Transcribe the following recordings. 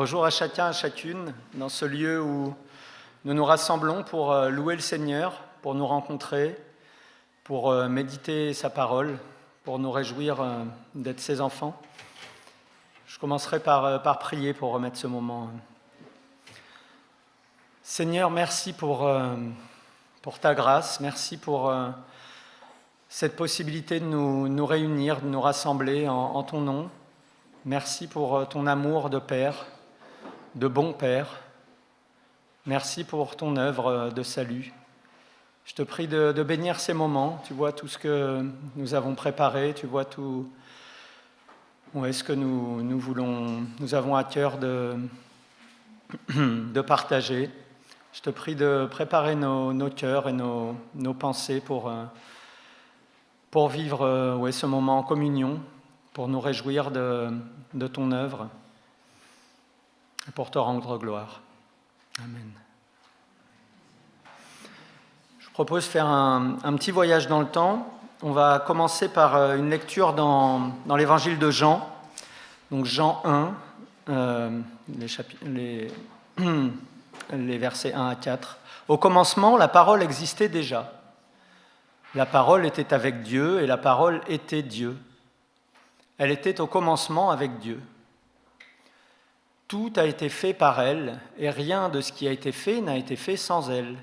Bonjour à chacun, à chacune, dans ce lieu où nous nous rassemblons pour louer le Seigneur, pour nous rencontrer, pour méditer sa parole, pour nous réjouir d'être ses enfants. Je commencerai par prier pour remettre ce moment. Seigneur, merci pour ta grâce, merci pour cette possibilité de nous réunir, de nous rassembler en ton nom. Merci pour ton amour de Père, de bon Père. Merci pour ton œuvre de salut. Je te prie de bénir ces moments. Tu vois tout ce que nous avons préparé, tu vois tout où est-ce que nous avons à cœur de partager. Je te prie de préparer nos cœurs et nos pensées pour vivre ce moment en communion, pour nous réjouir de ton œuvre et pour te rendre gloire. Amen. Je propose de faire un petit voyage dans le temps. On va commencer par une lecture dans l'évangile de Jean, donc Jean 1, les versets 1 à 4. Au commencement, la parole existait déjà. La parole était avec Dieu et la parole était Dieu. Elle était au commencement avec Dieu. Tout a été fait par elle, et rien de ce qui a été fait n'a été fait sans elle.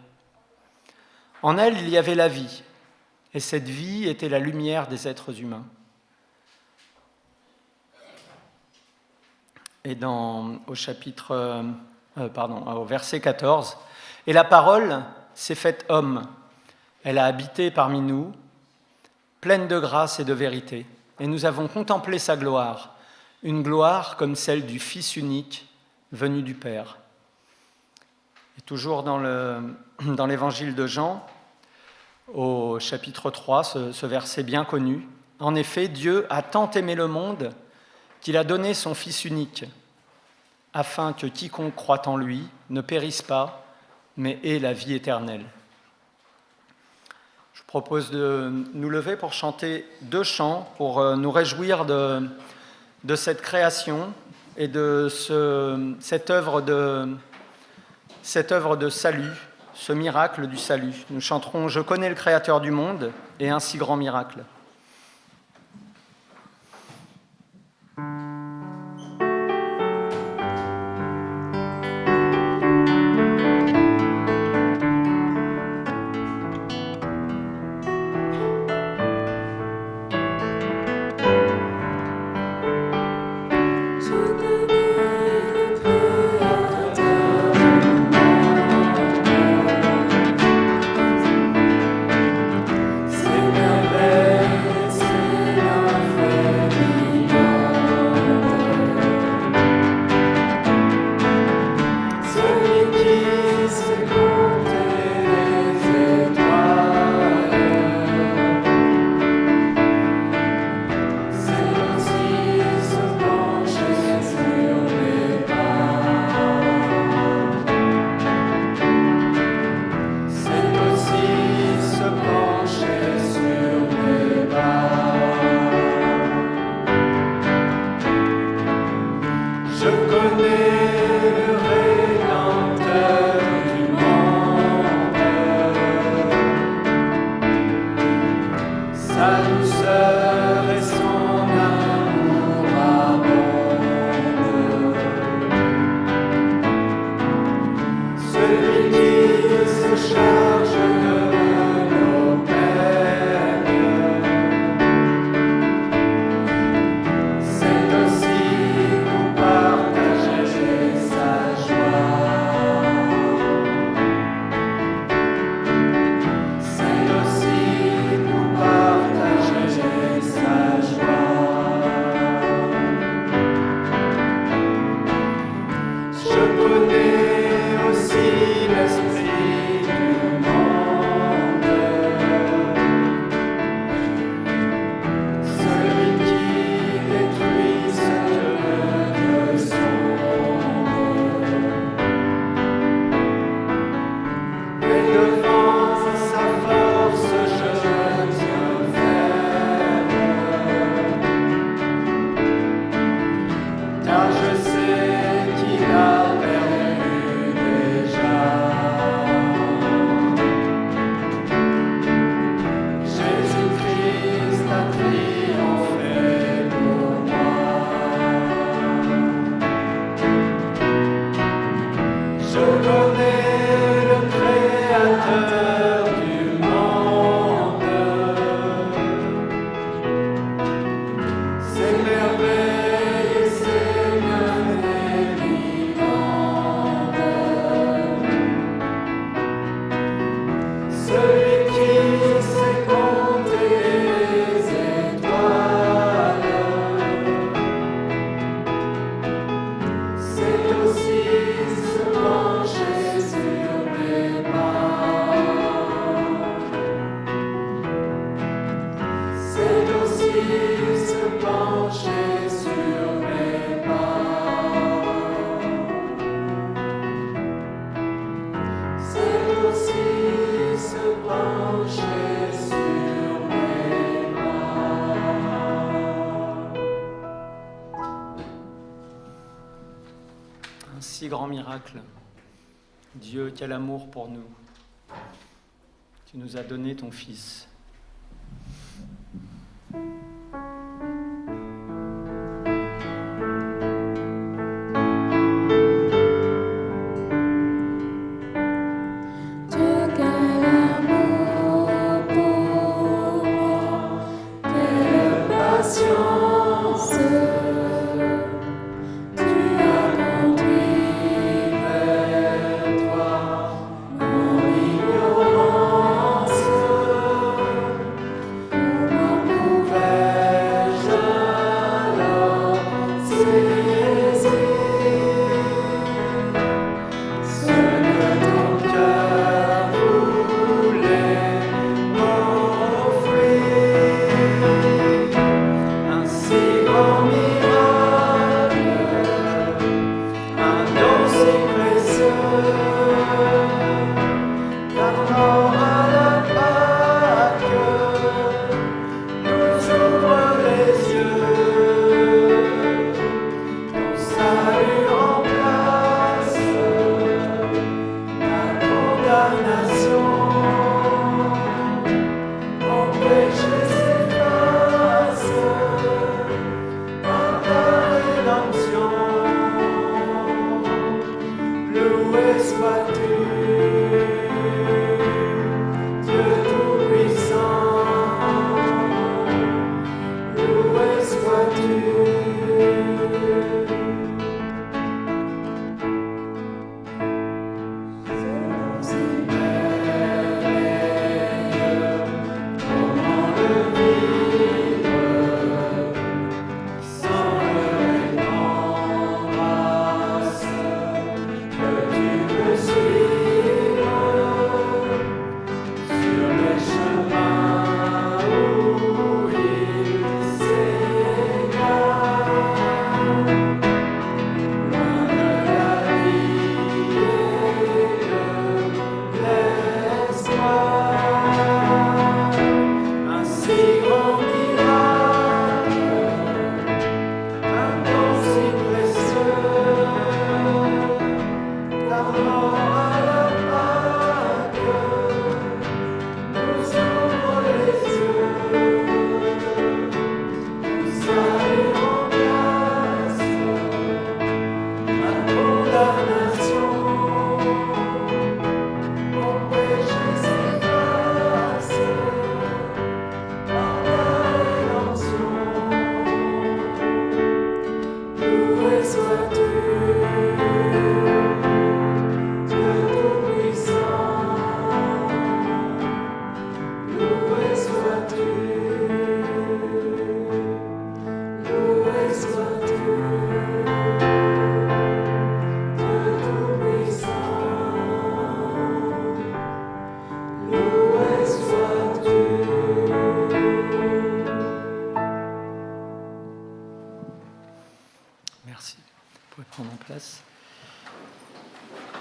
En elle, il y avait la vie, et cette vie était la lumière des êtres humains. Et au verset 14, « Et la parole s'est faite homme. Elle a habité parmi nous, pleine de grâce et de vérité. Et nous avons contemplé sa gloire, une gloire comme celle du Fils unique venu du Père. » Et toujours dans l'évangile de Jean, au chapitre 3, ce verset bien connu, « En effet, Dieu a tant aimé le monde qu'il a donné son Fils unique, afin que quiconque croit en lui ne périsse pas, mais ait la vie éternelle. » Je propose de nous lever pour chanter 2 chants, pour nous réjouir de cette création et de cette œuvre de salut, ce miracle du salut. Nous chanterons « Je connais le Créateur du monde » et un si grand miracle. C'est aussi nous partager sa joie. pencher sur mes pas. C'est aussi se pencher sur mes pas. Un si grand miracle. Dieu, quel amour pour nous. Tu nous as donné ton Fils.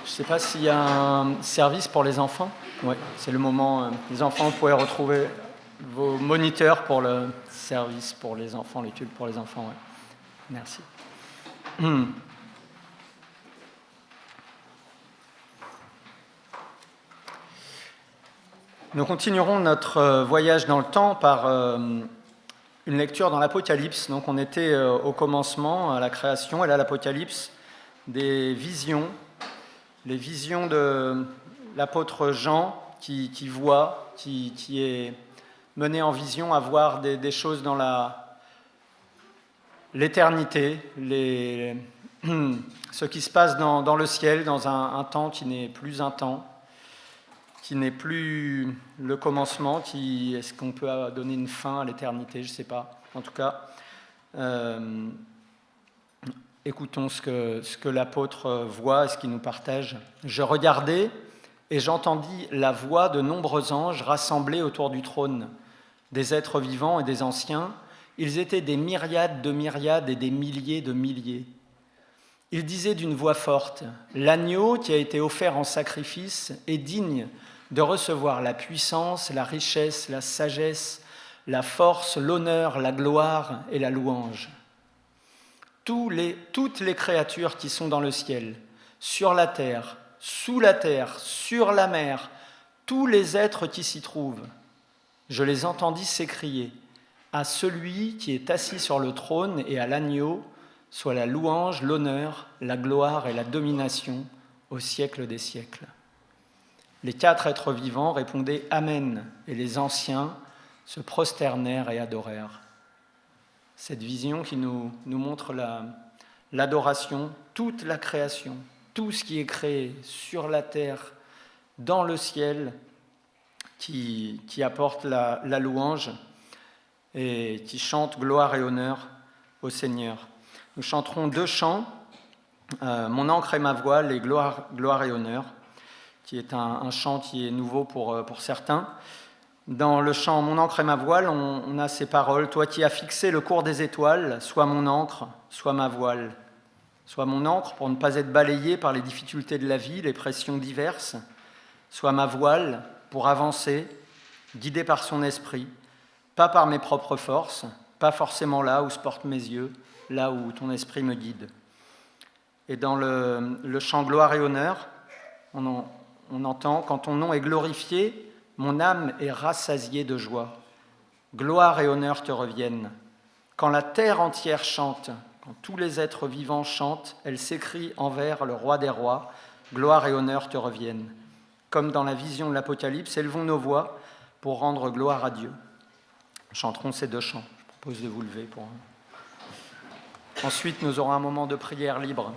Je ne sais pas s'il y a un service pour les enfants. Oui, c'est le moment. Les enfants, vous pouvez retrouver vos moniteurs pour le service pour les enfants, l'étude pour les enfants. Ouais. Merci. Nous continuerons notre voyage dans le temps par une lecture dans l'Apocalypse. Donc on était au commencement, à la création, et là l'Apocalypse, des visions, les visions de l'apôtre Jean qui voit, qui est mené en vision à voir des choses dans l'éternité, ce qui se passe dans le ciel, dans un temps qui n'est plus un temps, qui n'est plus le commencement, est-ce qu'on peut donner une fin à l'éternité, je ne sais pas. En tout cas, écoutons ce que l'apôtre voit et ce qu'il nous partage. « Je regardais et j'entendis la voix de nombreux anges rassemblés autour du trône, des êtres vivants et des anciens. Ils étaient des myriades de myriades et des milliers de milliers. Ils disaient d'une voix forte, « L'agneau qui a été offert en sacrifice est digne de recevoir la puissance, la richesse, la sagesse, la force, l'honneur, la gloire et la louange. » Toutes les créatures qui sont dans le ciel, sur la terre, sous la terre, sur la mer, tous les êtres qui s'y trouvent, je les entendis s'écrier, « À celui qui est assis sur le trône et à l'agneau, soit la louange, l'honneur, la gloire et la domination au siècle des siècles. » Les 4 êtres vivants répondaient « Amen » et les anciens se prosternèrent et adorèrent. Cette vision qui nous montre l'adoration, toute la création, tout ce qui est créé sur la terre, dans le ciel, qui apporte la louange et qui chante gloire et honneur au Seigneur. Nous chanterons 2 chants, Mon encre et ma voile et gloire et honneur, qui est un chant qui est nouveau pour certains. Dans le chant Mon encre et ma voile, on a ces paroles, « Toi qui as fixé le cours des étoiles, sois mon encre, sois ma voile. Sois mon encre pour ne pas être balayé par les difficultés de la vie, les pressions diverses. Sois ma voile pour avancer, guidé par son esprit, pas par mes propres forces, pas forcément là où se portent mes yeux, là où ton esprit me guide. » Et dans le chant Gloire et honneur, on entend « Quand ton nom est glorifié, mon âme est rassasiée de joie. Gloire et honneur te reviennent. Quand la terre entière chante, quand tous les êtres vivants chantent, elle s'écrie envers le roi des rois, gloire et honneur te reviennent. Comme dans la vision de l'Apocalypse, élevons nos voix pour rendre gloire à Dieu. » Chanterons ces 2 chants. Je propose de vous lever pour... Ensuite, nous aurons un moment de prière libre.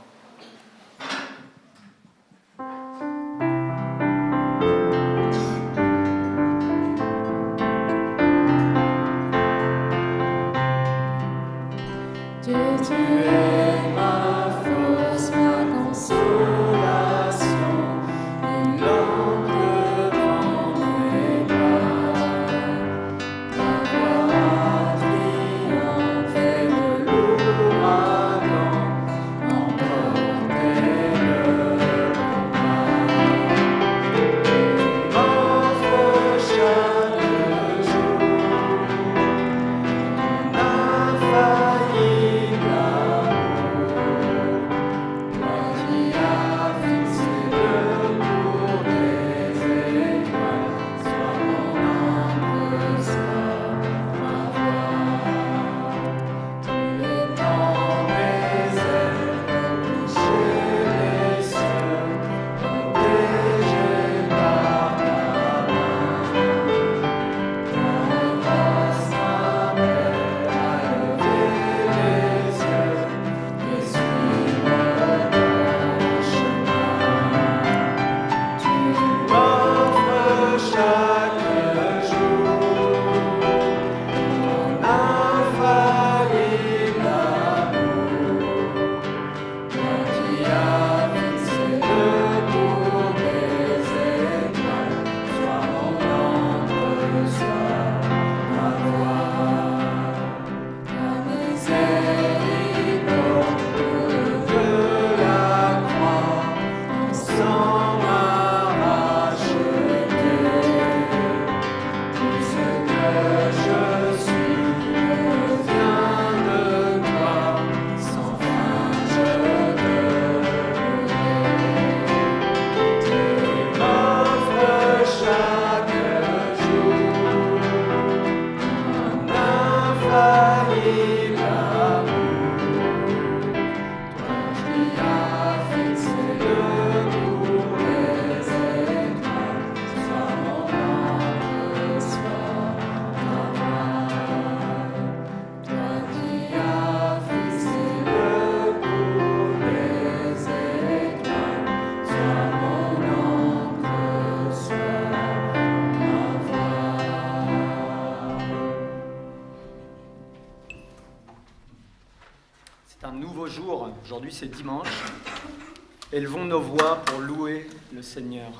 Aujourd'hui, c'est dimanche. Élevons nos voix pour louer le Seigneur.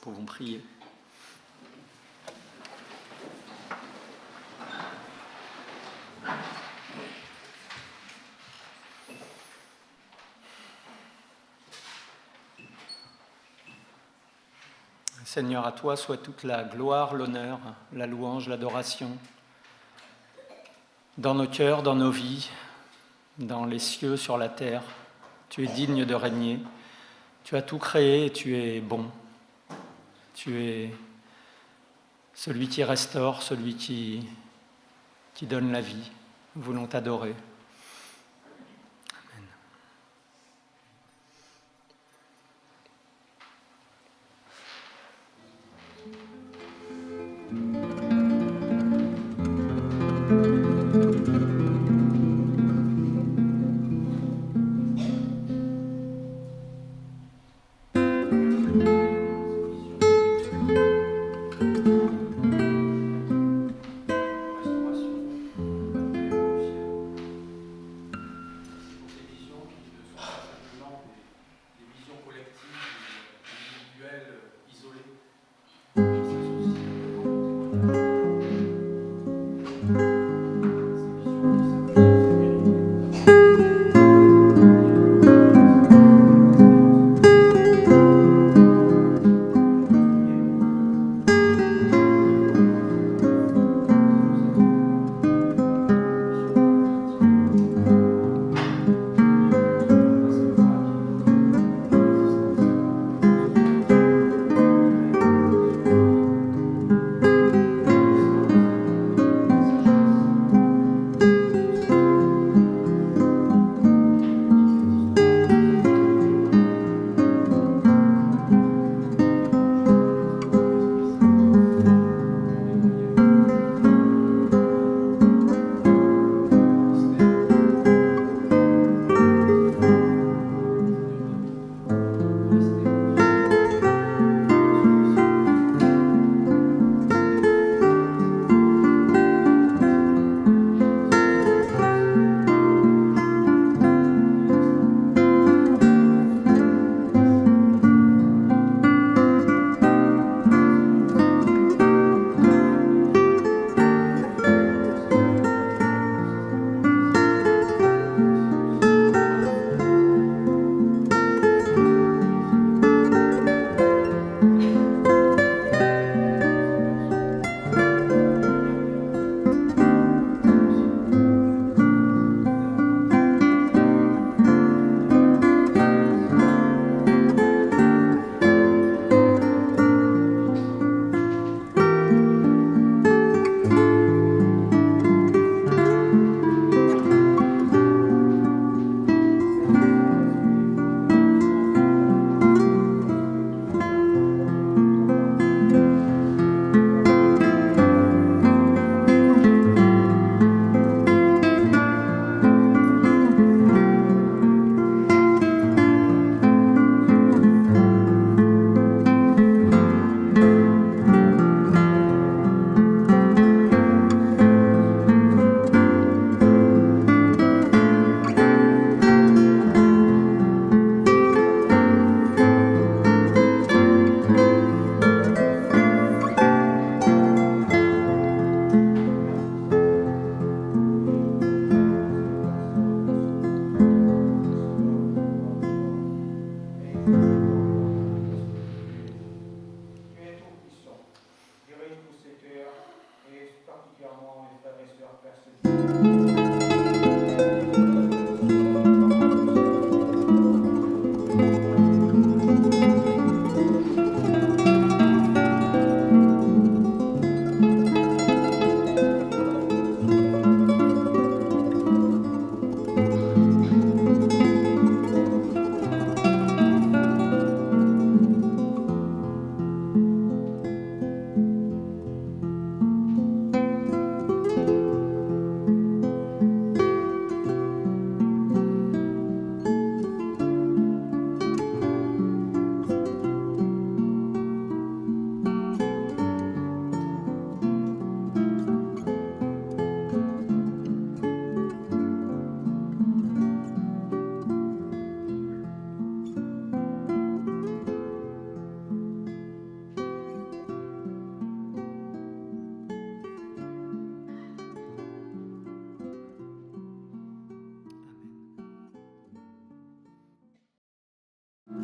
pouvons prier. Seigneur, à toi soit toute la gloire, l'honneur, la louange, l'adoration, dans nos cœurs, dans nos vies, dans les cieux, sur la terre. Tu es digne de régner. Tu as tout créé et tu es bon. Tu es celui qui restaure, celui qui donne la vie. Nous voulons t'adorer. Amen.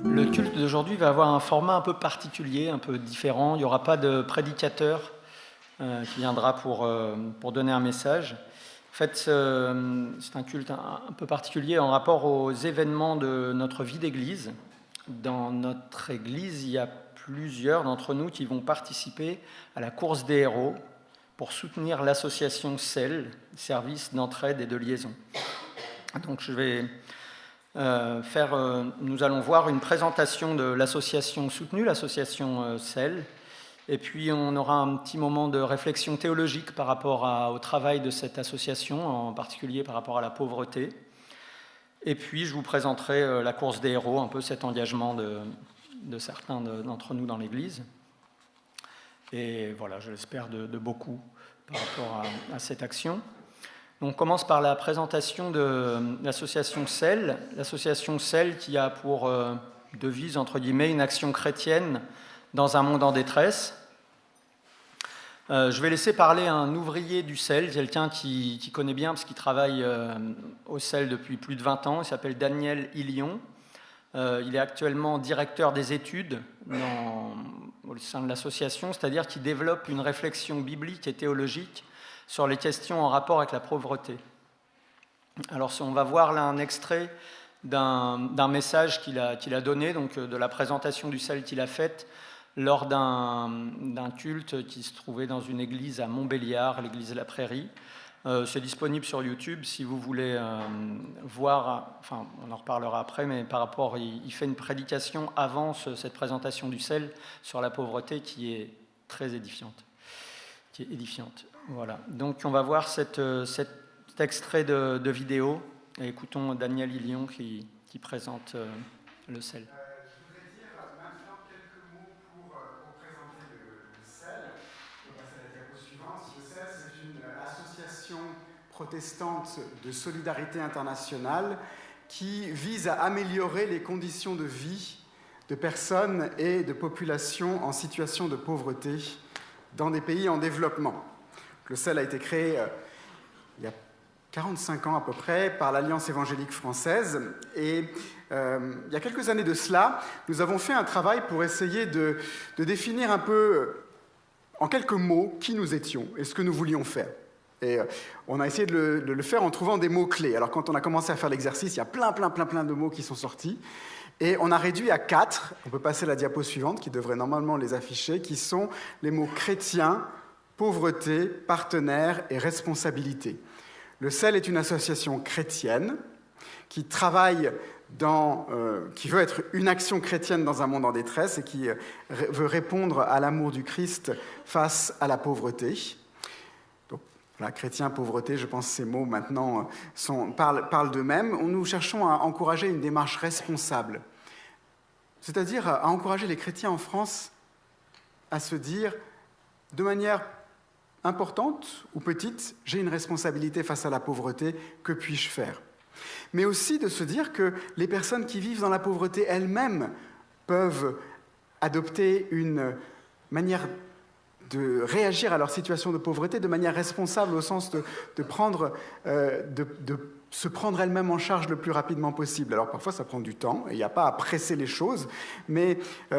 Le culte d'aujourd'hui va avoir un format un peu particulier, un peu différent. Il n'y aura pas de prédicateur qui viendra pour donner un message. En fait, c'est un culte un peu particulier en rapport aux événements de notre vie d'Église. Dans notre Église, il y a plusieurs d'entre nous qui vont participer à la course des héros pour soutenir l'association CEL, Service d'entraide et de liaison. Donc je vais nous allons voir une présentation de l'association soutenue, l'association CEL, et puis on aura un petit moment de réflexion théologique par rapport au travail de cette association, en particulier par rapport à la pauvreté. Et puis je vous présenterai la course des héros, un peu cet engagement de certains d'entre nous dans l'Église. Et voilà, je l'espère de beaucoup par rapport à cette action. On commence par la présentation de l'association CEL. L'association CEL qui a pour devise, entre guillemets, une action chrétienne dans un monde en détresse. Je vais laisser parler un ouvrier du CEL, quelqu'un qui connaît bien parce qu'il travaille au CEL depuis plus de 20 ans. Il s'appelle Daniel Ilion. Il est actuellement directeur des études au sein de l'association, c'est-à-dire qu'il développe une réflexion biblique et théologique sur les questions en rapport avec la pauvreté. Alors, on va voir là un extrait d'un message qu'il a donné, donc de la présentation du CEL qu'il a faite lors d'un culte qui se trouvait dans une église à Montbéliard, l'église de la Prairie. C'est disponible sur YouTube si vous voulez voir, enfin on en reparlera après, mais par rapport, il fait une prédication avant cette présentation du CEL sur la pauvreté qui est très édifiante. Voilà. Donc on va voir cet extrait de vidéo et écoutons Daniel Ilion qui présente le CEL. Je voudrais dire maintenant quelques mots pour présenter le CEL. On va passer à la diapo suivante. Le CEL, c'est une association protestante de solidarité internationale qui vise à améliorer les conditions de vie de personnes et de populations en situation de pauvreté dans des pays en développement. Le CEL a été créé il y a 45 ans à peu près par l'Alliance évangélique française et il y a quelques années de cela, nous avons fait un travail pour essayer de définir un peu en quelques mots qui nous étions et ce que nous voulions faire. Et on a essayé de le faire en trouvant des mots-clés. Alors quand on a commencé à faire l'exercice, il y a plein de mots qui sont sortis. Et on a réduit à 4, on peut passer à la diapo suivante, qui devrait normalement les afficher, qui sont les mots chrétien, pauvreté, partenaire et responsabilité. Le CEL est une association chrétienne qui travaille qui veut être une action chrétienne dans un monde en détresse et qui veut répondre à l'amour du Christ face à la pauvreté. Donc, voilà, chrétien, pauvreté, je pense que ces mots maintenant parlent d'eux-mêmes. Nous cherchons à encourager une démarche responsable, c'est-à-dire à encourager les chrétiens en France à se dire de manière importante ou petite, j'ai une responsabilité face à la pauvreté, que puis-je faire ? Mais aussi de se dire que les personnes qui vivent dans la pauvreté elles-mêmes peuvent adopter une manière de réagir à leur situation de pauvreté de manière responsable, au sens de se prendre elle-même en charge le plus rapidement possible. Alors parfois ça prend du temps, et il n'y a pas à presser les choses, mais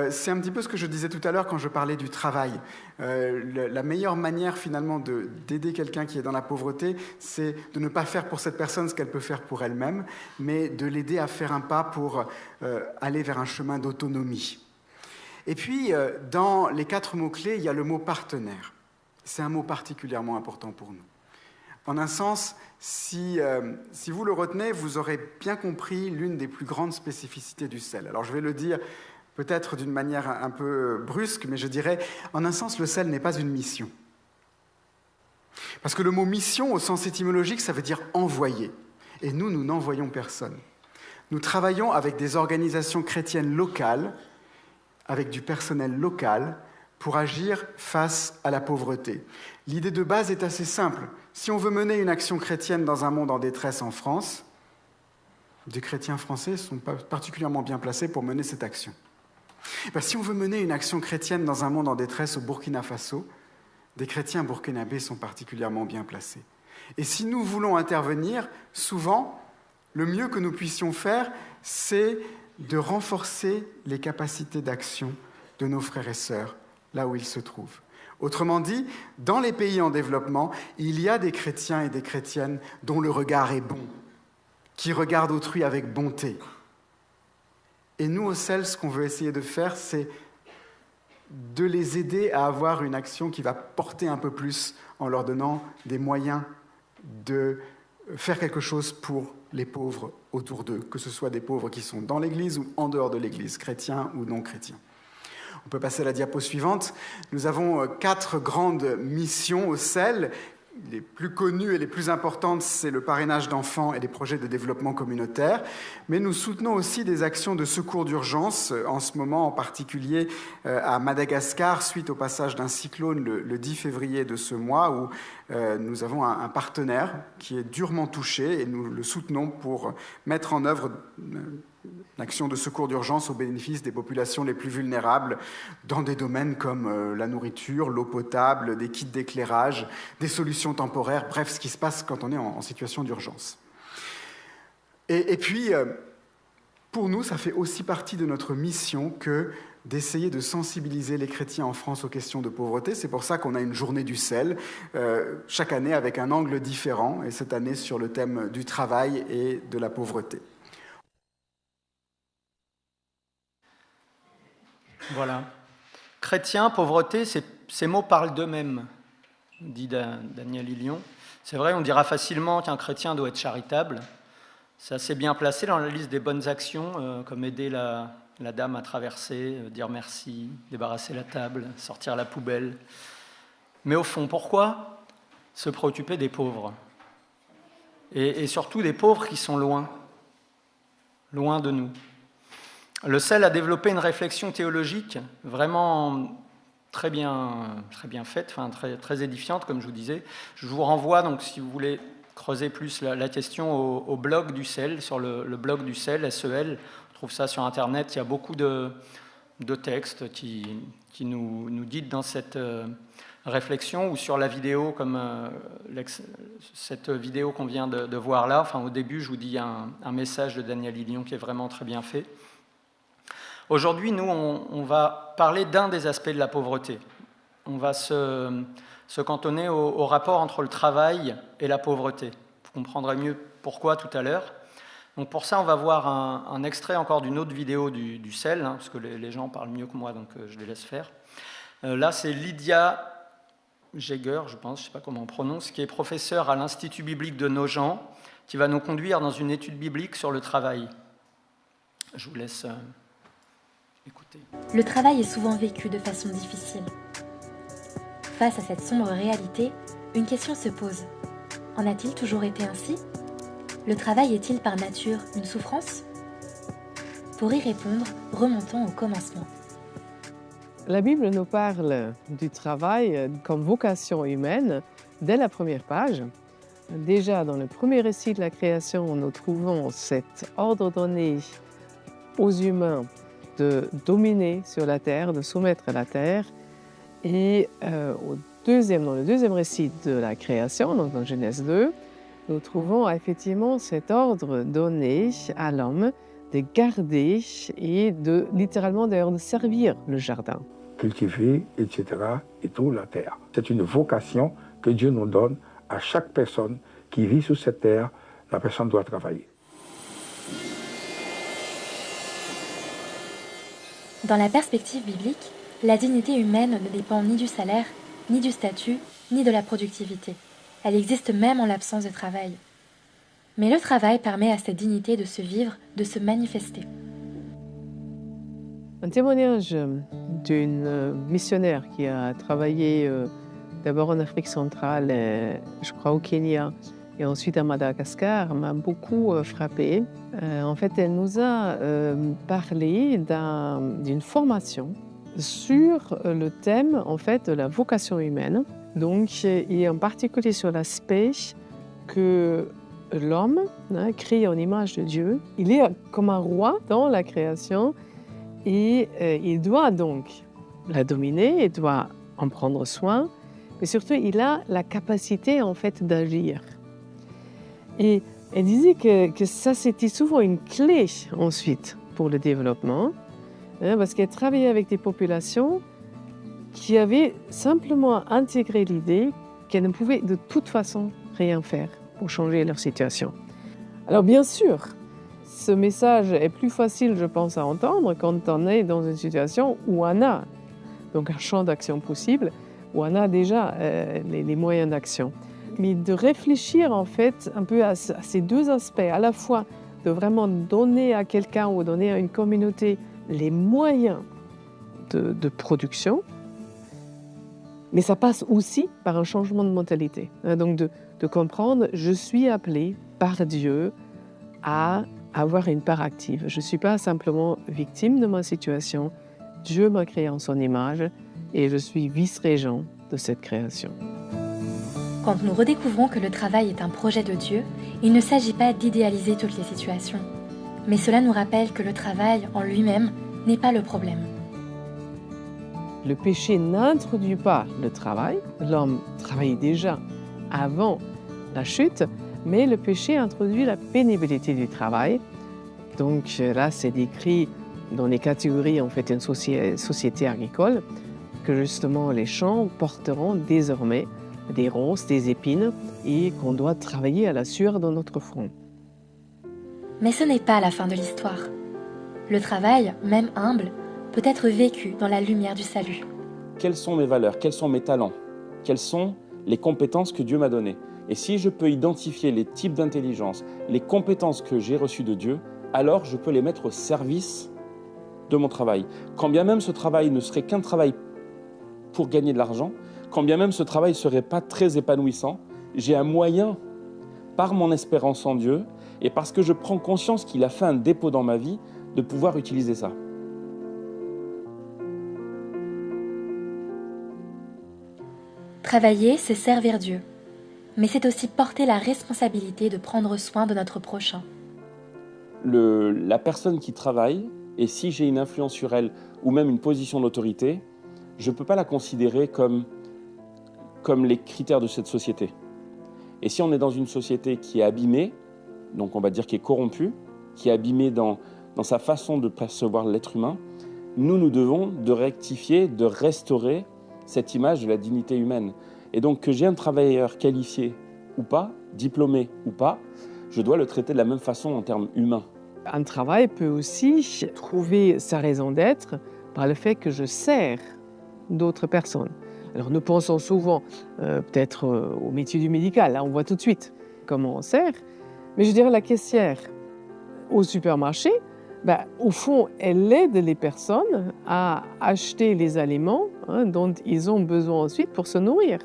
c'est un petit peu ce que je disais tout à l'heure quand je parlais du travail. La meilleure manière finalement d'aider quelqu'un qui est dans la pauvreté, c'est de ne pas faire pour cette personne ce qu'elle peut faire pour elle-même, mais de l'aider à faire un pas pour aller vers un chemin d'autonomie. Et puis, dans les 4 mots-clés, il y a le mot « partenaire ». C'est un mot particulièrement important pour nous. En un sens, si vous le retenez, vous aurez bien compris l'une des plus grandes spécificités du sel. Alors je vais le dire peut-être d'une manière un peu brusque, mais je dirais, en un sens, le sel n'est pas une mission. Parce que le mot « mission », au sens étymologique, ça veut dire « envoyer ». Et nous n'envoyons personne. Nous travaillons avec des organisations chrétiennes locales, avec du personnel local, pour agir face à la pauvreté. L'idée de base est assez simple. Si on veut mener une action chrétienne dans un monde en détresse en France, des chrétiens français sont particulièrement bien placés pour mener cette action. Si on veut mener une action chrétienne dans un monde en détresse au Burkina Faso, des chrétiens burkinabés sont particulièrement bien placés. Et si nous voulons intervenir, souvent, le mieux que nous puissions faire, c'est de renforcer les capacités d'action de nos frères et sœurs, là où ils se trouvent. Autrement dit, dans les pays en développement, il y a des chrétiens et des chrétiennes dont le regard est bon, qui regardent autrui avec bonté. Et nous, au CEL, ce qu'on veut essayer de faire, c'est de les aider à avoir une action qui va porter un peu plus en leur donnant des moyens de faire quelque chose pour les pauvres autour d'eux, que ce soit des pauvres qui sont dans l'Église ou en dehors de l'Église, chrétiens ou non chrétiens. On peut passer à la diapo suivante. Nous avons 4 grandes missions au CEL. Les plus connues et les plus importantes, c'est le parrainage d'enfants et les projets de développement communautaire. Mais nous soutenons aussi des actions de secours d'urgence, en ce moment en particulier à Madagascar, suite au passage d'un cyclone le 10 février de ce mois, où nous avons un partenaire qui est durement touché et nous le soutenons pour mettre en œuvre une action de secours d'urgence au bénéfice des populations les plus vulnérables dans des domaines comme la nourriture, l'eau potable, des kits d'éclairage, des solutions temporaires, bref, ce qui se passe quand on est en situation d'urgence. Et puis, pour nous, ça fait aussi partie de notre mission que d'essayer de sensibiliser les chrétiens en France aux questions de pauvreté. C'est pour ça qu'on a une journée du sel, chaque année avec un angle différent, et cette année sur le thème du travail et de la pauvreté. Voilà. Chrétien, pauvreté, ces mots parlent d'eux-mêmes, dit Daniel Ilion. C'est vrai, on dira facilement qu'un chrétien doit être charitable. C'est assez bien placé dans la liste des bonnes actions, comme aider la dame à traverser, dire merci, débarrasser la table, sortir la poubelle. Mais au fond, pourquoi se préoccuper des pauvres ? Et surtout des pauvres qui sont loin de nous. Le CEL a développé une réflexion théologique vraiment très bien faite, enfin très édifiante, comme je vous disais. Je vous renvoie, donc, si vous voulez creuser plus la question, au blog du CEL, sur le blog du CEL, SEL. On trouve ça sur Internet. Il y a beaucoup de textes qui nous guident dans cette réflexion, ou sur la vidéo, comme cette vidéo qu'on vient de voir là. Enfin, au début, je vous dis un message de Daniel Ilion qui est vraiment très bien fait. Aujourd'hui, nous, on va parler d'un des aspects de la pauvreté. On va se cantonner au rapport entre le travail et la pauvreté. Vous comprendrez mieux pourquoi tout à l'heure. Donc pour ça, on va voir un extrait encore d'une autre vidéo du CEL, parce que les gens parlent mieux que moi, donc je les laisse faire. Là, c'est Lydia Jäger, je pense, je ne sais pas comment on prononce, qui est professeure à l'Institut biblique de Nogent, qui va nous conduire dans une étude biblique sur le travail. Je vous laisse écouter. Le travail est souvent vécu de façon difficile. Face à cette sombre réalité, une question se pose. En a-t-il toujours été ainsi ? Le travail est-il par nature une souffrance ? Pour y répondre, remontons au commencement. La Bible nous parle du travail comme vocation humaine dès la première page. Déjà dans le premier récit de la création, nous trouvons cet ordre donné aux humains de dominer sur la terre, de soumettre la terre. Et dans le deuxième récit de la création, donc dans Genèse 2, nous trouvons effectivement cet ordre donné à l'homme de garder et littéralement d'ailleurs de servir le jardin. Cultiver, etc., et tout la terre. C'est une vocation que Dieu nous donne à chaque personne qui vit sur cette terre. La personne doit travailler. Dans la perspective biblique, la dignité humaine ne dépend ni du salaire, ni du statut, ni de la productivité. Elle existe même en l'absence de travail. Mais le travail permet à cette dignité de se vivre, de se manifester. Un témoignage d'une missionnaire qui a travaillé d'abord en Afrique centrale, je crois au Kenya, et ensuite à Madagascar, m'a beaucoup frappée. En fait, elle nous a parlé d'une formation sur le thème en fait, de la vocation humaine, donc, et en particulier sur l'aspect que l'homme, créé en image de Dieu, il est comme un roi dans la création et il doit donc la dominer, il doit en prendre soin, mais surtout il a la capacité en fait d'agir. Et elle disait que ça c'était souvent une clé ensuite pour le développement, parce qu'elle travaillait avec des populations qui avaient simplement intégré l'idée qu'elles ne pouvaient de toute façon rien faire pour changer leur situation. Alors bien sûr, ce message est plus facile, je pense, à entendre quand on est dans une situation où on a donc un champ d'action possible, où on a déjà les moyens d'action. Mais de réfléchir en fait un peu à ces deux aspects, à la fois de vraiment donner à quelqu'un ou donner à une communauté les moyens de production, mais ça passe aussi par un changement de mentalité. Donc de comprendre, je suis appelé par Dieu à avoir une part active. Je ne suis pas simplement victime de ma situation. Dieu m'a créé en son image et je suis vice-régent de cette création. Quand nous redécouvrons que le travail est un projet de Dieu, il ne s'agit pas d'idéaliser toutes les situations. Mais cela nous rappelle que le travail en lui-même n'est pas le problème. Le péché n'introduit pas le travail. L'homme travaillait déjà avant la chute, mais le péché introduit la pénibilité du travail. Donc là, c'est décrit dans les catégories en fait une société agricole que justement les champs porteront désormais des ronces, des épines et qu'on doit travailler à la sueur de notre front. Mais ce n'est pas la fin de l'histoire. Le travail, même humble, peut être vécu dans la lumière du salut. Quelles sont mes valeurs? Quels sont mes talents? Quelles sont les compétences que Dieu m'a données? Et si je peux identifier les types d'intelligence, les compétences que j'ai reçues de Dieu, alors je peux les mettre au service de mon travail. Quand bien même ce travail ne serait qu'un travail pour gagner de l'argent, quand bien même ce travail ne serait pas très épanouissant, j'ai un moyen, par mon espérance en Dieu, et parce que je prends conscience qu'il a fait un dépôt dans ma vie, de pouvoir utiliser ça. Travailler, c'est servir Dieu. Mais c'est aussi porter la responsabilité de prendre soin de notre prochain. La personne qui travaille, et si j'ai une influence sur elle, ou même une position d'autorité, je ne peux pas la considérer comme les critères de cette société. Et si on est dans une société qui est abîmée, donc on va dire qui est corrompue, qui est abîmée dans sa façon de percevoir l'être humain, nous devons de rectifier, de restaurer cette image de la dignité humaine. Et donc que j'ai un travailleur qualifié ou pas, diplômé ou pas, je dois le traiter de la même façon en termes humains. Un travail peut aussi trouver sa raison d'être par le fait que je sers d'autres personnes. Alors nous pensons souvent peut-être au métier du médical, là on voit tout de suite comment on sert, mais je dirais la caissière au supermarché, au fond, elle aide les personnes à acheter les aliments dont ils ont besoin ensuite pour se nourrir.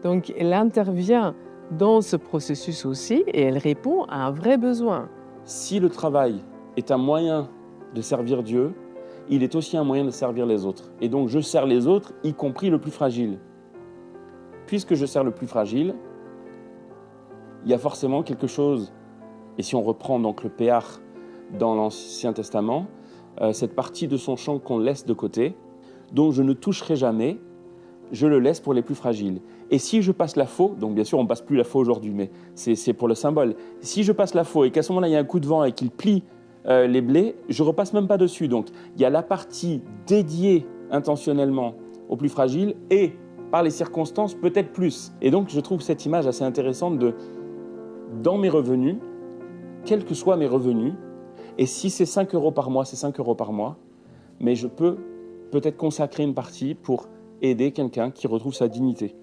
Donc elle intervient dans ce processus aussi et elle répond à un vrai besoin. Si le travail est un moyen de servir Dieu, il est aussi un moyen de servir les autres. Et donc je sers les autres, y compris le plus fragile. Puisque je sers le plus fragile, il y a forcément quelque chose, et si on reprend donc le péar dans l'Ancien Testament, cette partie de son champ qu'on laisse de côté, dont je ne toucherai jamais, je le laisse pour les plus fragiles. Et si je passe la faux, donc bien sûr on ne passe plus la faux aujourd'hui, mais c'est pour le symbole. Si je passe la faux et qu'à ce moment-là il y a un coup de vent et qu'il plie les blés, je ne repasse même pas dessus. Donc il y a la partie dédiée intentionnellement aux plus fragiles et par les circonstances peut-être plus. Et donc je trouve cette image assez intéressante de, dans mes revenus, quels que soient mes revenus, et si c'est 5 € par mois, c'est 5 € par mois, mais je peux peut-être consacrer une partie pour aider quelqu'un qui retrouve sa dignité.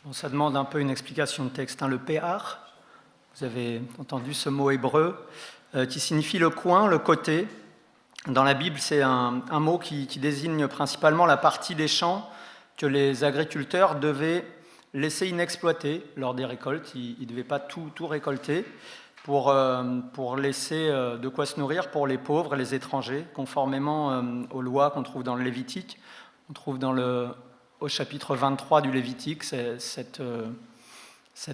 Bon, ça demande un peu une explication de texte. Le péar, vous avez entendu ce mot hébreu qui signifie le coin, le côté. Dans la Bible, c'est un mot qui désigne principalement la partie des champs que les agriculteurs devaient laisser inexploitée lors des récoltes. Ils ne devaient pas tout récolter pour laisser de quoi se nourrir pour les pauvres et les étrangers, conformément aux lois qu'on trouve dans le Lévitique. On trouve au chapitre 23 du Lévitique cette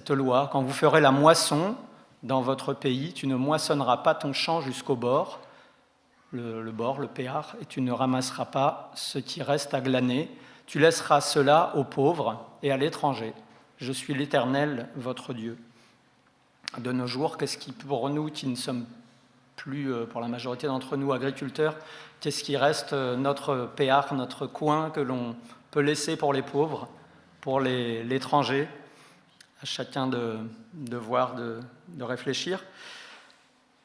loi. Quand vous ferez la moisson dans votre pays, tu ne moissonneras pas ton champ jusqu'au bord, le bord, le péar, et tu ne ramasseras pas ce qui reste à glaner. Tu laisseras cela aux pauvres et à l'étranger. Je suis l'Éternel, votre Dieu. De nos jours, qu'est-ce qui, pour nous qui ne sommes plus, pour la majorité d'entre nous, agriculteurs, qu'est-ce qui reste notre péar, notre coin que l'on peut laisser pour les pauvres, pour l'étranger? À chacun de voir, de réfléchir.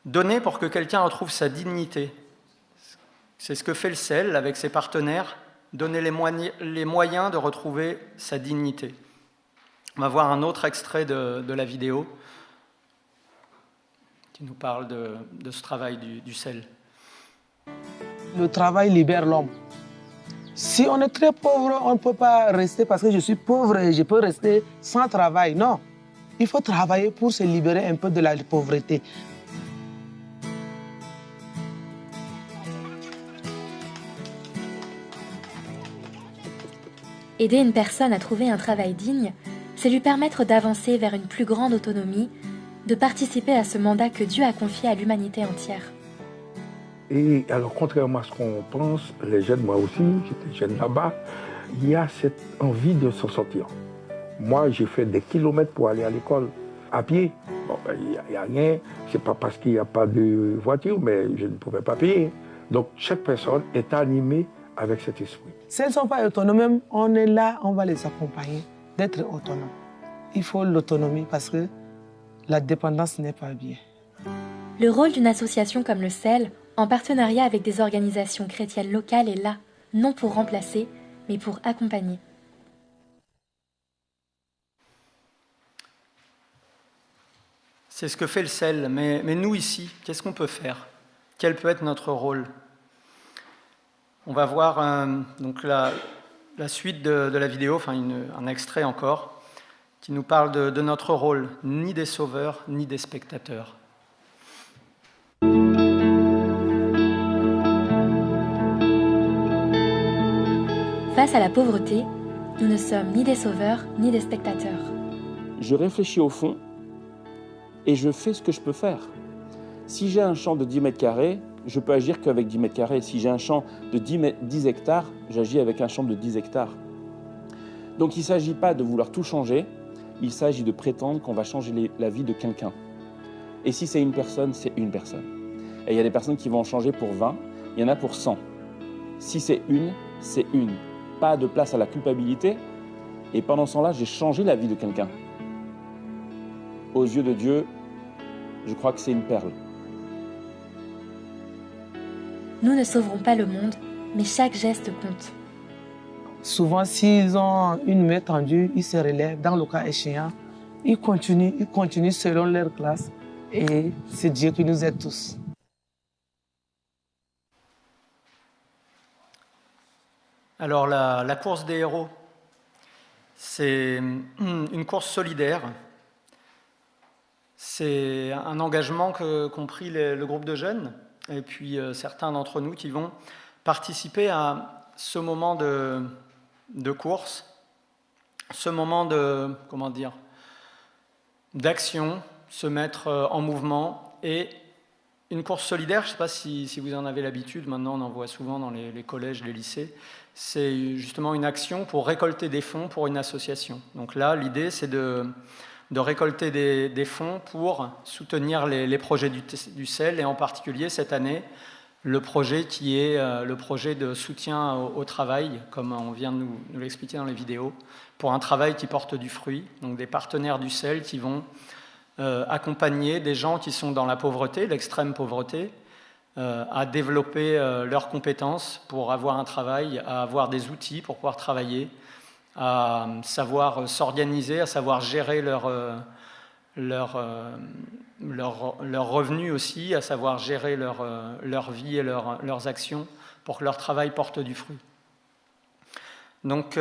Donner pour que quelqu'un retrouve sa dignité. C'est ce que fait le CEL avec ses partenaires, donner les moyens de retrouver sa dignité. On va voir un autre extrait de la vidéo qui nous parle de ce travail du CEL. Le travail libère l'homme. Si on est très pauvre, on ne peut pas rester parce que je suis pauvre et je peux rester sans travail. Non, il faut travailler pour se libérer un peu de la pauvreté. Aider une personne à trouver un travail digne, c'est lui permettre d'avancer vers une plus grande autonomie, de participer à ce mandat que Dieu a confié à l'humanité entière. Et alors, contrairement à ce qu'on pense, les jeunes, moi aussi, j'étais jeune là-bas, il y a cette envie de s'en sortir. Moi, j'ai fait des kilomètres pour aller à l'école, à pied. Bon, ben, il n'y a rien, c'est pas parce qu'il n'y a pas de voiture, mais je ne pouvais pas payer. Donc, chaque personne est animée avec cet esprit. Si elles ne sont pas autonomes, on est là, on va les accompagner d'être autonomes. Il faut l'autonomie parce que la dépendance n'est pas bien. Le rôle d'une association comme le CEL, en partenariat avec des organisations chrétiennes locales, est là, non pour remplacer, mais pour accompagner. C'est ce que fait le CEL, mais nous ici, qu'est-ce qu'on peut faire? Quel peut être notre rôle? On va voir donc la suite de la vidéo, enfin un extrait encore, qui nous parle de notre rôle, ni des sauveurs, ni des spectateurs. Face à la pauvreté, nous ne sommes ni des sauveurs, ni des spectateurs. Je réfléchis au fond et je fais ce que je peux faire. Si j'ai un champ de 10 mètres carrés, je peux agir qu'avec 10 mètres carrés. Si j'ai un champ de 10 hectares, j'agis avec un champ de 10 hectares. Donc il ne s'agit pas de vouloir tout changer, il s'agit de prétendre qu'on va changer la vie de quelqu'un. Et si c'est une personne, c'est une personne. Et il y a des personnes qui vont en changer pour 20, il y en a pour 100. Si c'est une, c'est une. Pas de place à la culpabilité. Et pendant ce temps-là, j'ai changé la vie de quelqu'un. Aux yeux de Dieu, je crois que c'est une perle. Nous ne sauverons pas le monde, mais chaque geste compte. Souvent, s'ils ont une main tendue, ils se relèvent. Dans le cas échéant, ils continuent selon leur classe. Et c'est Dieu qui nous aide tous. Alors la course des héros, c'est une course solidaire. C'est un engagement qu'ont pris le groupe de jeunes et puis certains d'entre nous qui vont participer à ce moment de course, ce moment d'action, se mettre en mouvement et une course solidaire, je ne sais pas si vous en avez l'habitude, maintenant on en voit souvent dans les collèges, les lycées, c'est justement une action pour récolter des fonds pour une association. Donc là, l'idée, c'est de récolter des fonds pour soutenir les projets du CEL, et en particulier cette année, le projet qui est le projet de soutien au travail, comme on vient de nous l'expliquer dans les vidéos, pour un travail qui porte du fruit, donc des partenaires du CEL qui vont accompagner des gens qui sont dans la pauvreté, l'extrême pauvreté, à développer leurs compétences pour avoir un travail, à avoir des outils pour pouvoir travailler, à savoir s'organiser, à savoir gérer leurs revenus aussi, à savoir gérer leur vie et leurs actions pour que leur travail porte du fruit. Donc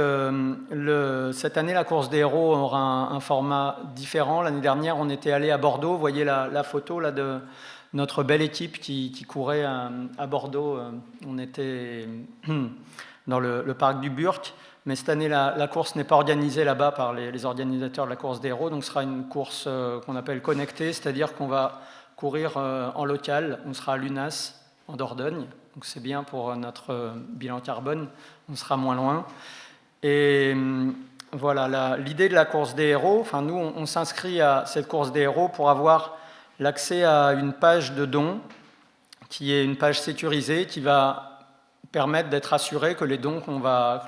cette année, la course des héros aura un format différent. L'année dernière, on était allé à Bordeaux. Vous voyez la photo là, de notre belle équipe qui courait à Bordeaux. On était dans le parc du Burk. Mais cette année, la course n'est pas organisée là-bas par les organisateurs de la course des héros. Donc ce sera une course qu'on appelle connectée, c'est-à-dire qu'on va courir en local. On sera à Lunas, en Dordogne. Donc c'est bien pour notre bilan carbone. On sera moins loin. Et voilà, l'idée de la course des héros, enfin nous, on s'inscrit à cette course des héros pour avoir l'accès à une page de dons, qui est une page sécurisée, qui va permettre d'être assuré que les dons que l'on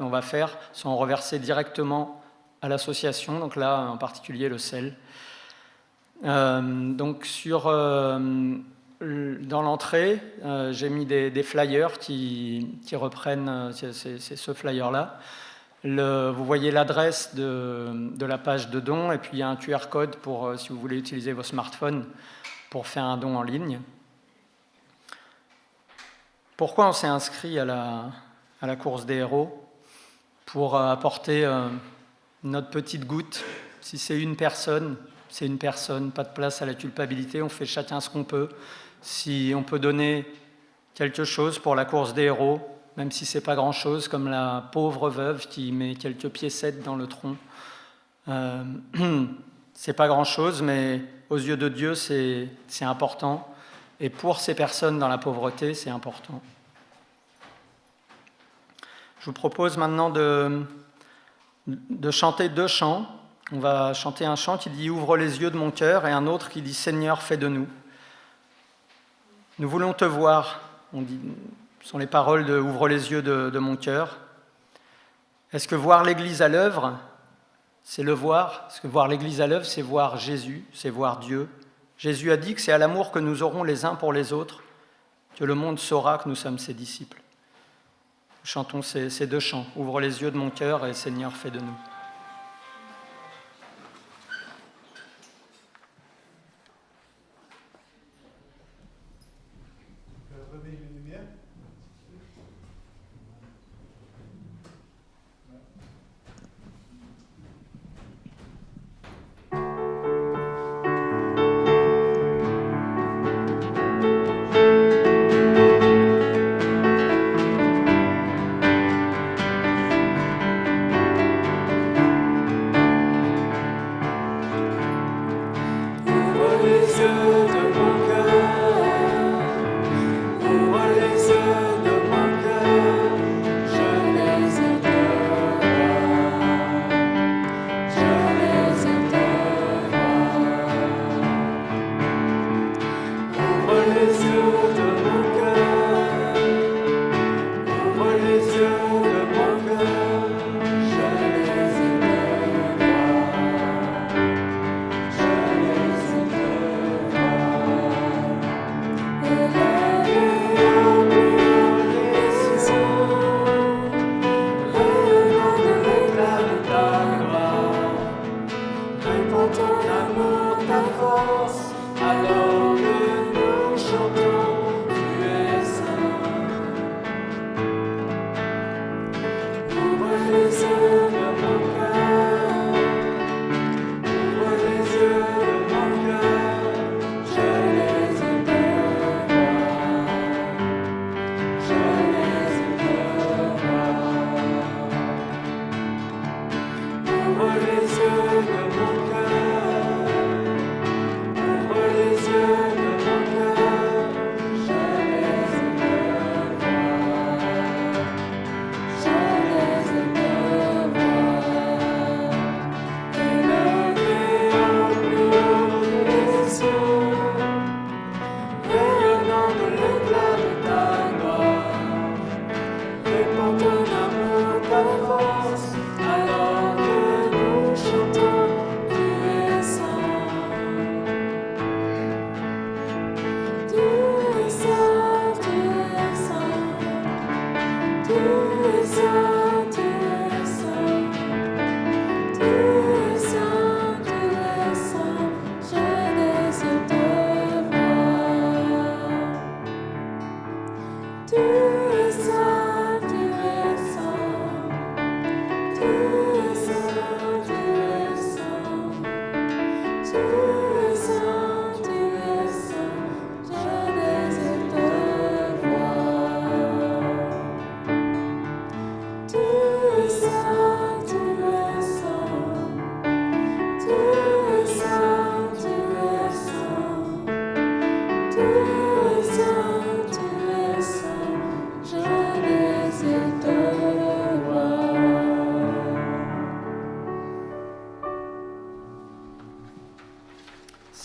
va faire sont reversés directement à l'association, donc là en particulier le CEL. Donc dans l'entrée, j'ai mis des flyers qui reprennent, c'est ce flyer-là. Vous voyez l'adresse de la page de dons, et puis il y a un QR code pour, si vous voulez utiliser vos smartphones pour faire un don en ligne. Pourquoi on s'est inscrit à la course des héros? Pour apporter notre petite goutte. Si c'est une personne, c'est une personne, pas de place à la culpabilité, on fait chacun ce qu'on peut. Si on peut donner quelque chose pour la course des héros, même si c'est pas grand-chose, comme la pauvre veuve qui met quelques piécettes dans le tronc, c'est pas grand-chose, mais aux yeux de Dieu, c'est important. Et pour ces personnes dans la pauvreté, c'est important. Je vous propose maintenant de chanter 2 chants. On va chanter un chant qui dit « Ouvre les yeux de mon cœur » et un autre qui dit « Seigneur, fais de nous ». Nous voulons te voir, ce sont les paroles de « Ouvre les yeux de mon cœur ». Est-ce que voir l'Église à l'œuvre, c'est le voir? Est-ce que voir l'Église à l'œuvre, c'est voir Jésus, c'est voir Dieu? Jésus a dit que c'est à l'amour que nous aurons les uns pour les autres que le monde saura que nous sommes ses disciples. Chantons ces 2 chants. Ouvre les yeux de mon cœur et Seigneur, fais de nous.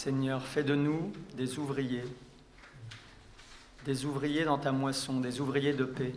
Seigneur, fais de nous des ouvriers dans ta moisson, des ouvriers de paix.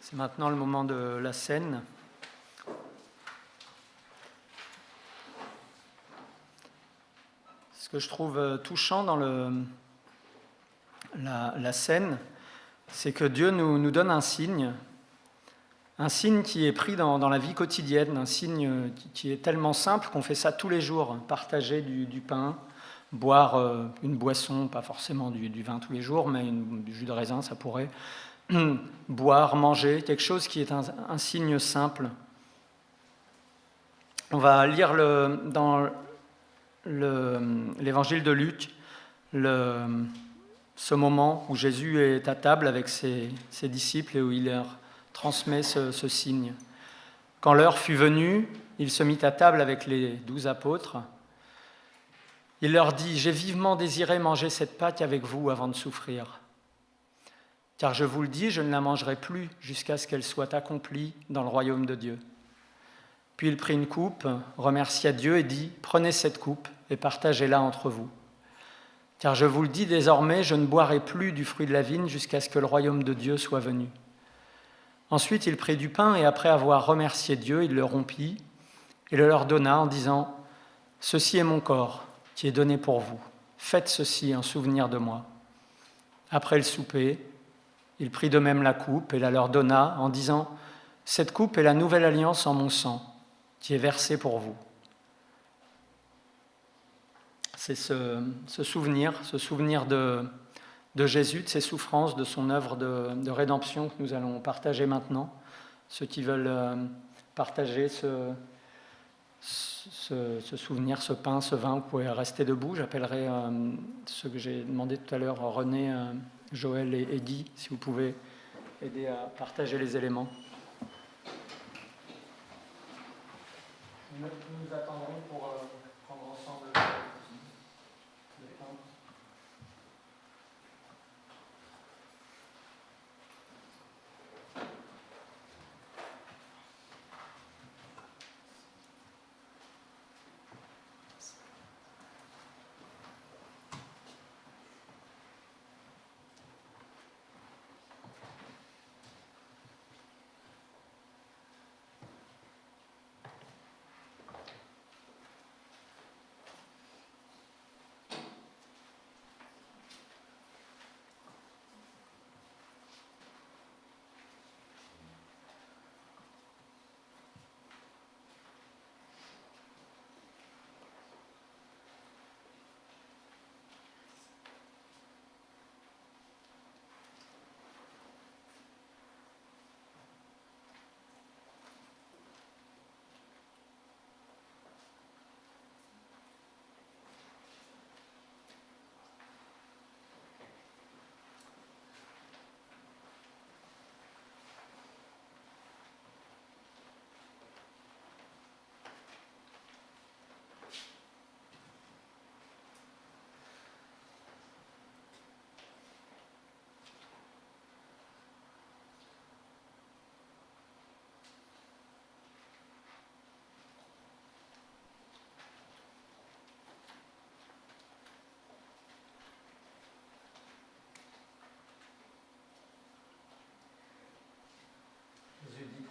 C'est maintenant le moment de la scène. Ce que je trouve touchant dans la scène, c'est que Dieu nous donne un signe qui est pris dans la vie quotidienne, un signe qui est tellement simple qu'on fait ça tous les jours, partager du pain, boire une boisson, pas forcément du vin tous les jours, mais du jus de raisin, ça pourrait, boire, manger, quelque chose qui est un signe simple. On va lire dans l'évangile de Luc ce moment où Jésus est à table avec ses disciples et où il leur transmet ce signe. Quand l'heure fut venue, il se mit à table avec les 12 apôtres. Il leur dit « J'ai vivement désiré manger cette Pâque avec vous avant de souffrir. Car je vous le dis, je ne la mangerai plus jusqu'à ce qu'elle soit accomplie dans le royaume de Dieu. » Puis il prit une coupe, remercia Dieu et dit « Prenez cette coupe et partagez-la entre vous. Car je vous le dis désormais, je ne boirai plus du fruit de la vigne jusqu'à ce que le royaume de Dieu soit venu. » Ensuite, il prit du pain et après avoir remercié Dieu, il le rompit et le leur donna en disant « Ceci est mon corps qui est donné pour vous. Faites ceci en souvenir de moi. » Après le souper, il prit de même la coupe et la leur donna en disant « Cette coupe est la nouvelle alliance en mon sang, qui est versée pour vous. » C'est ce souvenir de Jésus, de ses souffrances, de son œuvre de rédemption que nous allons partager maintenant. Ceux qui veulent partager ce souvenir, ce pain, ce vin, vous pouvez rester debout. J'appellerai ceux que j'ai demandé tout à l'heure, René, Joël et Guy, si vous pouvez aider à partager les éléments. Nous attendrons pour prendre ensemble le pain.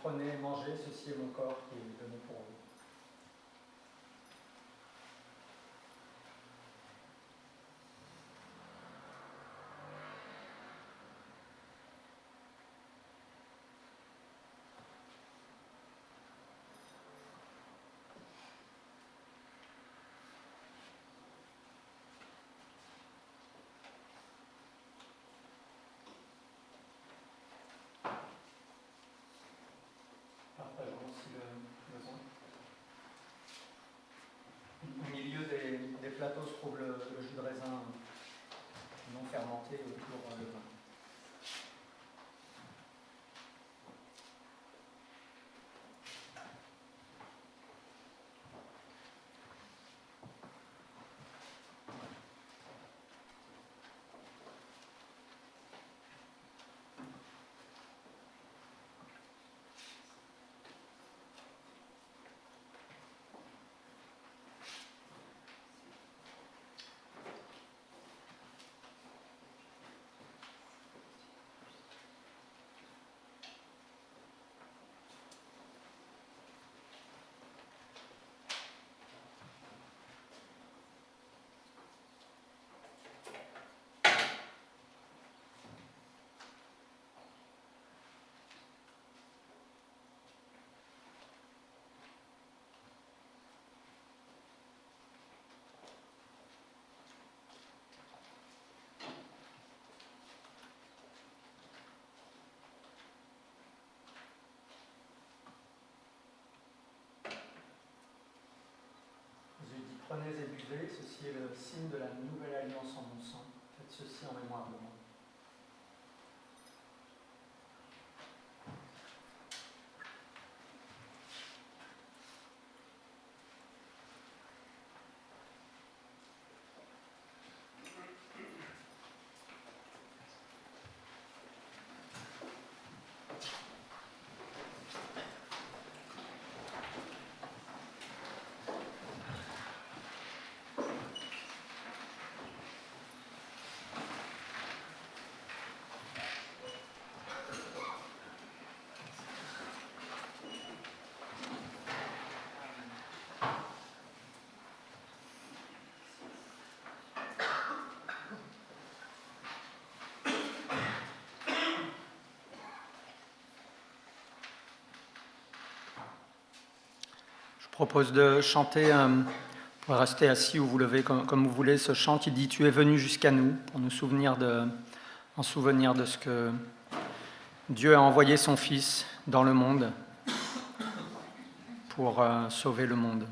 Prenez et mangez, ceci est mon corps qui est donné pour vous. Partageons aussi le besoin. Au milieu des plateaux se trouve le jus de raisin non fermenté autour le vin. Prenez et buvez, ceci est le signe de la nouvelle alliance en mon sang. Faites ceci en mémoire de moi. Je propose de chanter, vous pouvez rester assis ou vous lever comme vous voulez, ce chant qui dit « Tu es venu jusqu'à nous » pour nous souvenir en souvenir de ce que Dieu a envoyé son Fils dans le monde pour sauver le monde.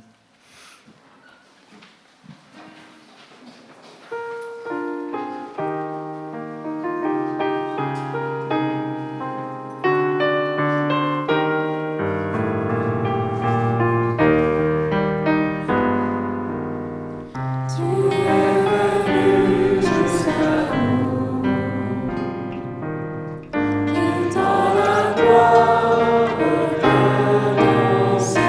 Dans la gloire de ton ciel.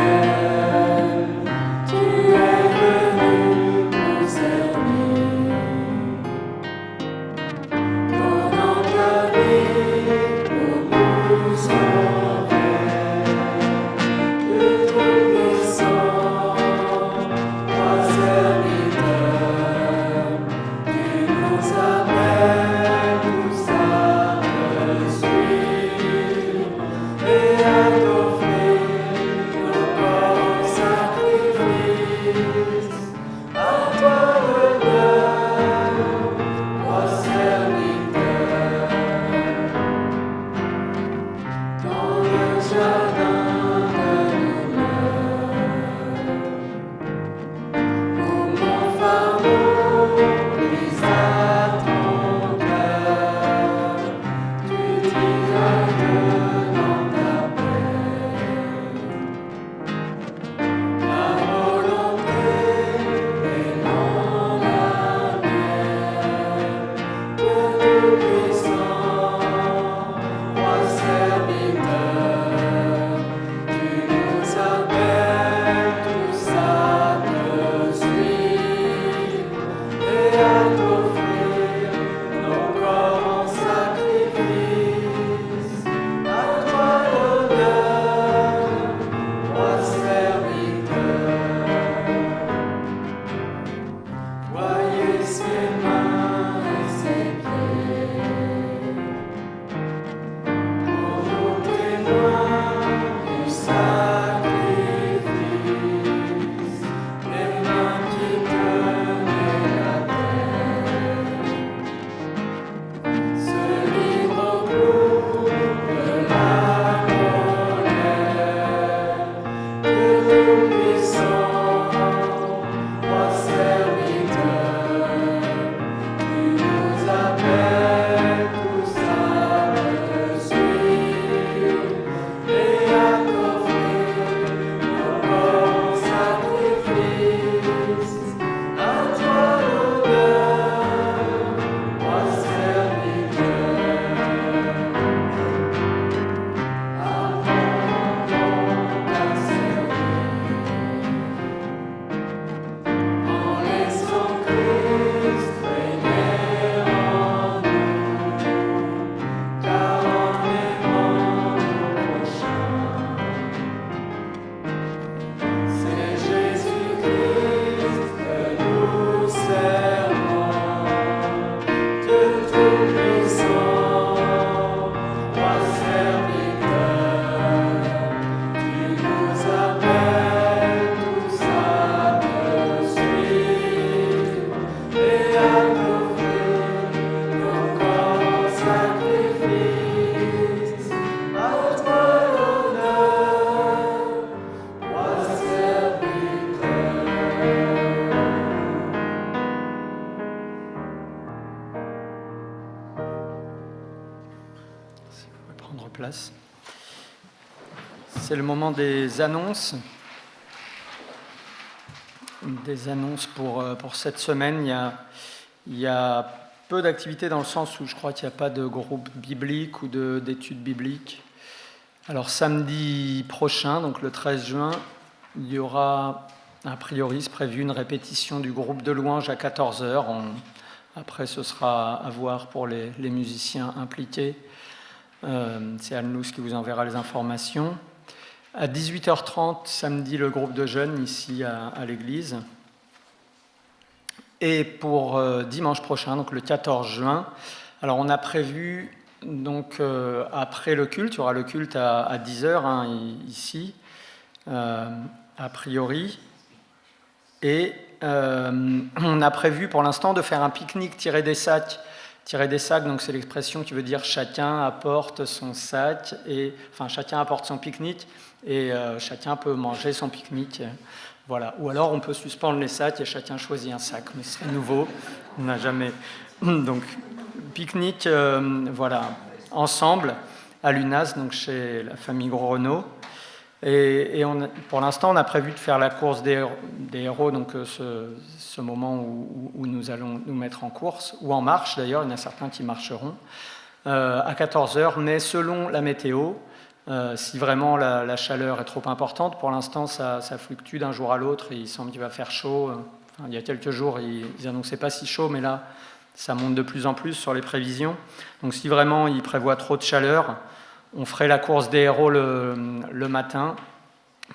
place. C'est le moment des annonces. Des annonces pour cette semaine. Il y a peu d'activités dans le sens où je crois qu'il n'y a pas de groupe biblique ou d'études bibliques. Alors samedi prochain, donc le 13 juin, il y aura a priori c'est prévu une répétition du groupe de louanges à 14h. Après ce sera à voir pour les musiciens impliqués. C'est Anne-Lous qui vous enverra les informations. À 18h30, samedi, le groupe de jeunes ici à l'église. Et pour dimanche prochain, donc le 14 juin, alors on a prévu, donc, après le culte, il y aura le culte à 10h ici, a priori. Et on a prévu pour l'instant de faire un pique-nique tiré des sacs. Tirer des sacs, donc c'est l'expression qui veut dire chacun apporte son sac, enfin chacun apporte son pique-nique et chacun peut manger son pique-nique. Voilà. Ou alors on peut suspendre les sacs et chacun choisit un sac, mais c'est nouveau, on n'a jamais. Donc pique-nique, voilà, ensemble à l'UNAS, donc chez la famille Gros-Renault. Et pour l'instant, on a prévu de faire la course des héros, donc ce moment où nous allons nous mettre en course, ou en marche d'ailleurs, il y en a certains qui marcheront, à 14h, mais selon la météo, si vraiment la chaleur est trop importante, pour l'instant ça fluctue d'un jour à l'autre, il semble qu'il va faire chaud. Enfin, il y a quelques jours, ils n'annonçaient pas si chaud, mais là, ça monte de plus en plus sur les prévisions. Donc si vraiment ils prévoient trop de chaleur, on ferait la course des héros le matin,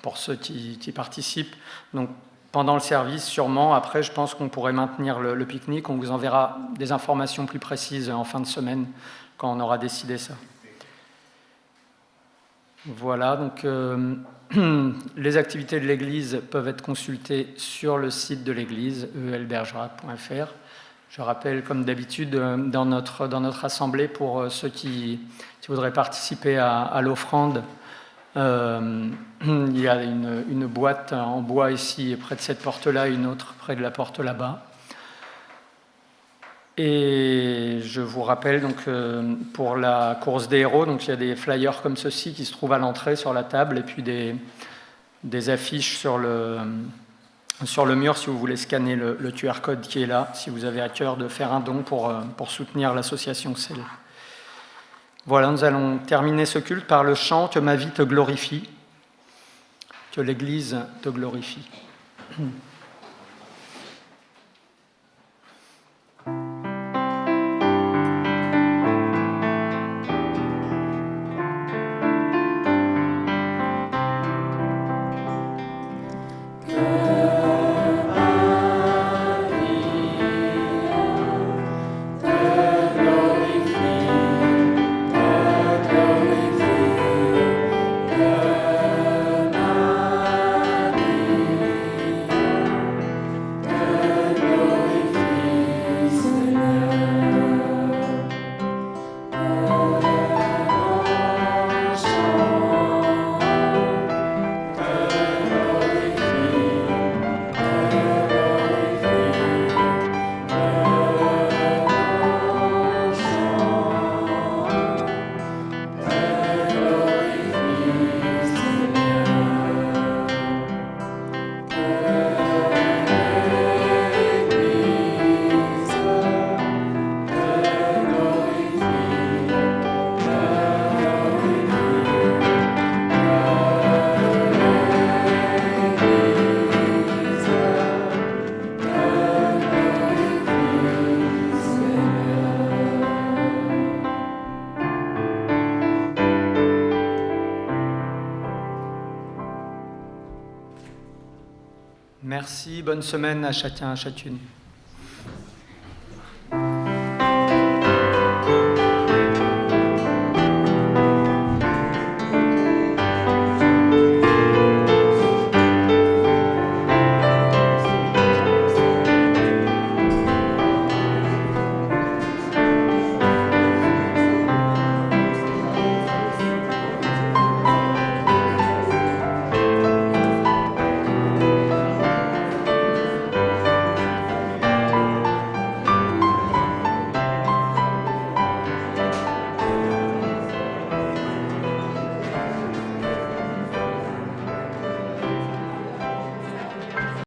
pour ceux qui participent. Donc, pendant le service, sûrement. Après, je pense qu'on pourrait maintenir le pique-nique. On vous enverra des informations plus précises en fin de semaine, quand on aura décidé ça. Voilà, donc les activités de l'Église peuvent être consultées sur le site de l'Église, elbergerac.fr. Je rappelle, comme d'habitude, dans notre assemblée, pour ceux qui voudraient participer à l'offrande, il y a une boîte en bois ici, près de cette porte-là, une autre près de la porte là-bas. Et je vous rappelle, donc, pour la course des héros, donc, il y a des flyers comme ceci qui se trouvent à l'entrée sur la table, et puis des affiches sur le mur si vous voulez scanner le QR code qui est là, si vous avez à cœur de faire un don pour soutenir l'association CEL. Voilà, nous allons terminer ce culte par le chant « Que ma vie te glorifie », que l'Église te glorifie. Merci, bonne semaine à chacun, à chacune.